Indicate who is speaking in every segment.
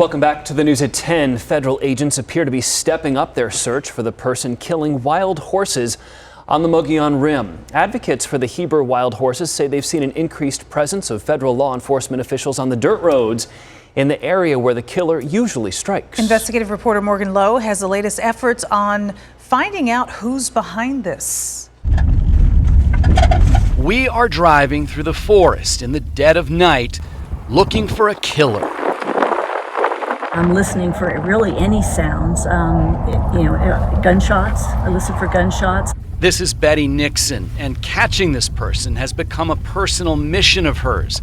Speaker 1: Welcome back to the news at 10. Federal agents appear to be stepping up their search for the person killing wild horses on the Mogollon Rim. Advocates for the Heber wild horses say they've seen an increased presence of federal law enforcement officials on the dirt roads in the area where the killer usually strikes.
Speaker 2: Investigative reporter Morgan Lowe has the latest efforts on finding out who's behind this.
Speaker 3: We are driving through the forest in the dead of night looking for a killer.
Speaker 4: I'm listening for really any sounds, gunshots. I listen for gunshots.
Speaker 3: This is Betty Nixon, and catching this person has become a personal mission of hers.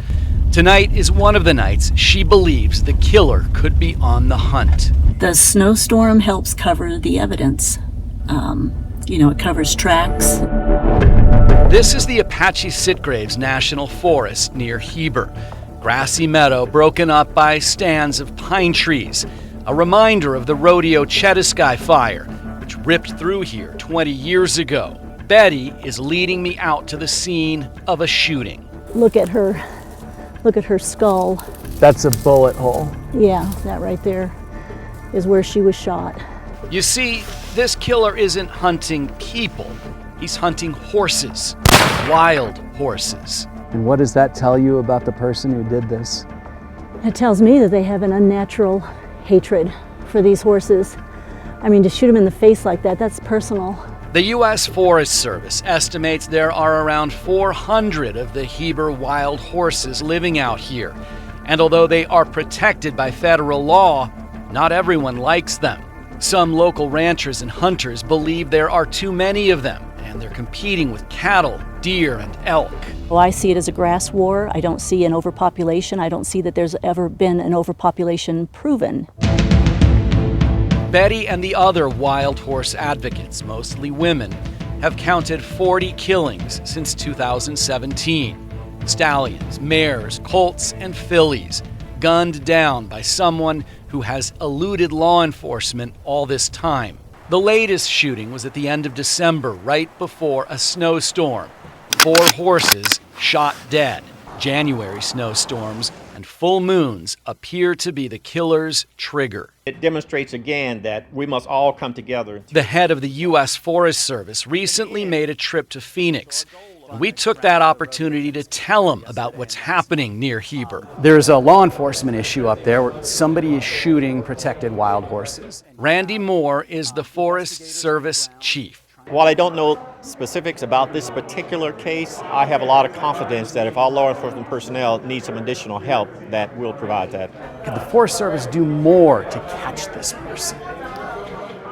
Speaker 3: Tonight is one of the nights she believes the killer could be on the hunt.
Speaker 4: The snowstorm helps cover the evidence. It covers tracks.
Speaker 3: This is the Apache Sitgraves National Forest near Heber. Grassy meadow broken up by stands of pine trees, a reminder of the rodeo Chetasky fire, which ripped through here 20 years ago. Betty is leading me out to the scene of a shooting.
Speaker 4: Look at her skull.
Speaker 5: That's a bullet hole.
Speaker 4: Yeah, that right there is where she was shot.
Speaker 3: You see, this killer isn't hunting people. He's hunting horses, wild horses.
Speaker 5: And what does that tell you about the person who did this?
Speaker 4: It tells me that they have an unnatural hatred for these horses. I mean, to shoot them in the face like that, that's personal.
Speaker 3: The U.S. Forest Service estimates there are around 400 of the Heber wild horses living out here. And although they are protected by federal law, not everyone likes them. Some local ranchers and hunters believe there are too many of them, and they're competing with cattle, deer, and elk.
Speaker 4: Well, I see it as a grass war. I don't see an overpopulation. I don't see that there's ever been an overpopulation proven.
Speaker 3: Betty and the other wild horse advocates, mostly women, have counted 40 killings since 2017. Stallions, mares, colts, and fillies gunned down by someone who has eluded law enforcement all this time. The latest shooting was at the end of December, right before a snowstorm. 4 horses shot dead. January snowstorms and full moons appear to be the killer's trigger.
Speaker 6: It demonstrates again that we must all come together.
Speaker 3: The head of the U.S. Forest Service recently made a trip to Phoenix. We took that opportunity to tell him about what's happening near Heber.
Speaker 5: There's a law enforcement issue up there where somebody is shooting protected wild horses.
Speaker 3: Randy Moore is the Forest Service chief.
Speaker 6: While I don't know specifics about this particular case, I have a lot of confidence that if our law enforcement personnel need some additional help, that we'll provide that.
Speaker 5: Could the Forest Service do more to catch this person?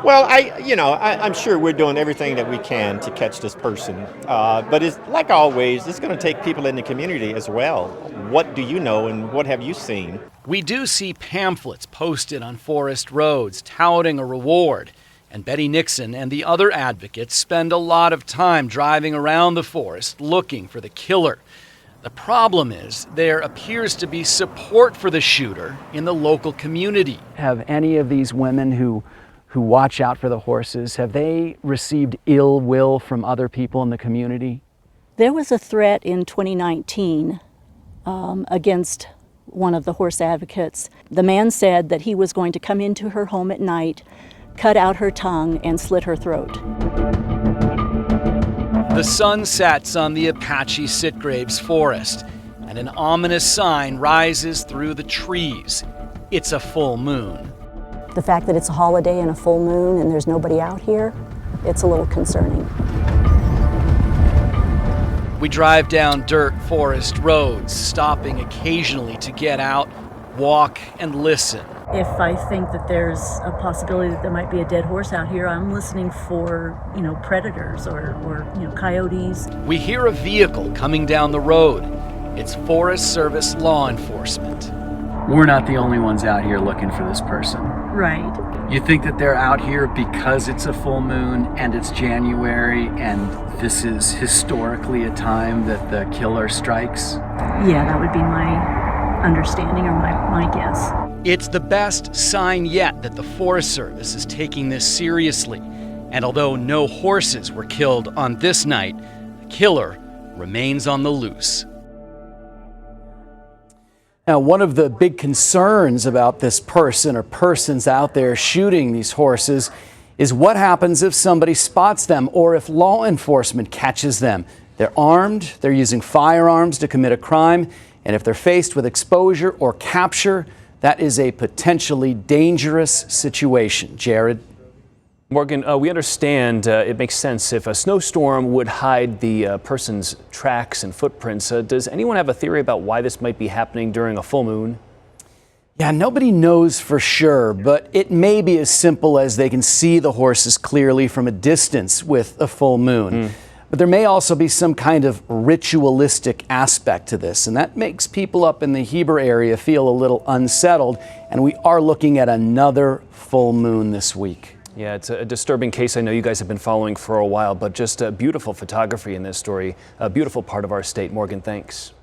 Speaker 6: Well, I'm sure we're doing everything that we can to catch this person. But it's like always, it's going to take people in the community as well. What do you know and what have you seen?
Speaker 3: We do see pamphlets posted on forest roads touting a reward. And Betty Nixon and the other advocates spend a lot of time driving around the forest looking for the killer. The problem is there appears to be support for the shooter in the local community.
Speaker 5: Have any of these women who watch out for the horses, have they received ill will from other people in the community?
Speaker 4: There was a threat in 2019 against one of the horse advocates. The man said that he was going to come into her home at night, cut out her tongue, and slit her throat.
Speaker 3: The sun sets on the Apache Sitgraves forest, and an ominous sign rises through the trees. It's a full moon.
Speaker 4: The fact that it's a holiday and a full moon and there's nobody out here, it's a little concerning.
Speaker 3: We drive down dirt forest roads, stopping occasionally to get out, walk, and listen.
Speaker 4: If I think that there's a possibility that there might be a dead horse out here, I'm listening for, predators or coyotes.
Speaker 3: We hear a vehicle coming down the road. It's Forest Service law enforcement.
Speaker 5: We're not the only ones out here looking for this person.
Speaker 4: Right.
Speaker 5: You think that they're out here because it's a full moon and it's January and this is historically a time that the killer strikes?
Speaker 4: Yeah, that would be my understanding or my guess.
Speaker 3: It's the best sign yet that the Forest Service is taking this seriously. And although no horses were killed on this night, the killer remains on the loose.
Speaker 7: Now, one of the big concerns about this person or persons out there shooting these horses is what happens if somebody spots them or if law enforcement catches them. They're armed, they're using firearms to commit a crime, and if they're faced with exposure or capture, that is a potentially dangerous situation. Jared?
Speaker 1: Morgan, we understand it makes sense if a snowstorm would hide the person's tracks and footprints. Does anyone have a theory about why this might be happening during a full moon?
Speaker 7: Yeah, nobody knows for sure, but it may be as simple as they can see the horses clearly from a distance with a full moon. But there may also be some kind of ritualistic aspect to this, and that makes people up in the Heber area feel a little unsettled, and we are looking at another full moon this week.
Speaker 1: Yeah, it's a disturbing case I know you guys have been following for a while, but just beautiful photography in this story, a beautiful part of our state. Morgan, thanks.